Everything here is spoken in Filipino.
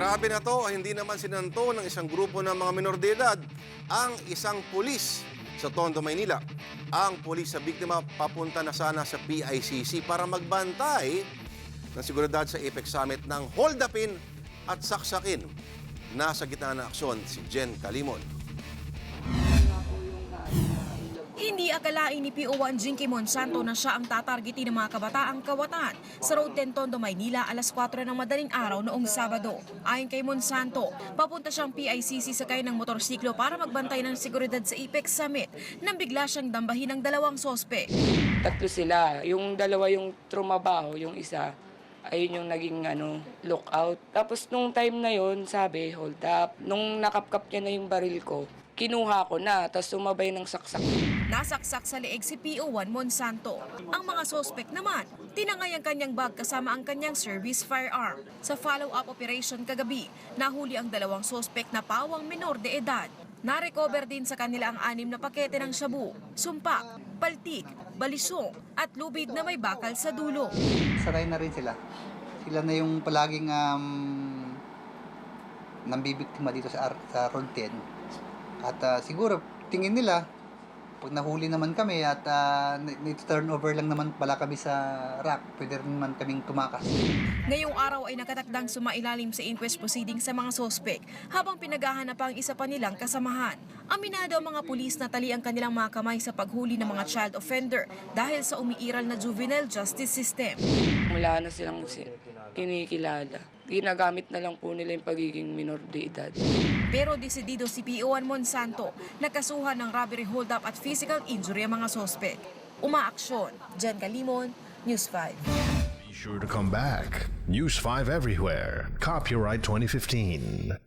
Grabe na to, hindi naman sinanto ng isang grupo ng mga minor de edad ang isang pulis sa Tondo, Maynila. Ang pulis sa biktima papunta na sana sa PICC para magbantay ng seguridad sa Apex Summit ng holdupin at saksakin. Nasa gitna ng aksyon si Jen Calimon. Hindi akalain ni PO1 Jinky Monsanto na siya ang tatargetin ng mga kabataang kawatan sa Road 10 Tondo, Maynila alas 4 ng madaling araw noong Sabado. Ayon kay Monsanto, papunta siyang PICC sakay ng motorsiklo para magbantay ng seguridad sa Apex Summit nang bigla siyang dambahin ng dalawang sospek. Tatlo sila. Yung dalawa yung trumabaho, yung isa, ayun yung naging lookout. Tapos nung time na yon sabi, hold up. Nung nakapkap niya na yung baril ko, kinuha ko na, tapos sumabay ng saksak. Nasaksak sa leeg si PO1 Monsanto. Ang mga sospek naman, tinangay ang kanyang bag kasama ang kanyang service firearm. Sa follow-up operation kagabi, nahuli ang dalawang sospek na pawang minor de edad. Na-recover din sa kanila ang 6 na pakete ng shabu, sumpak, paltik, balisong at lubid na may bakal sa dulo. Sanay na rin sila. Sila na yung palaging nambibiktima dito sa Road 10. At siguro, tingin nila, pag nahuli naman kami at turnover lang naman pala kami sa rack, pwede rin naman kaming tumakas. Ngayong araw ay nakatakdang sumailalim sa inquest proceeding sa mga sospek habang pinaghahanap ang isa pa nilang kasamahan. Aminado ang mga pulis na tali ang kanilang mga kamay sa paghuli ng mga child offender dahil sa umiiral na juvenile justice system. Wala na silang kinikilala. Ginagamit na lang po nila yung pagiging minor de edad. Pero desidido si PO1 Monsanto na kasuhan ng robbery hold-up at physical injury ang mga sospek. Umaaksyon. Jen Calimon, News 5. Be sure to come back. News 5 everywhere. Copyright 2015.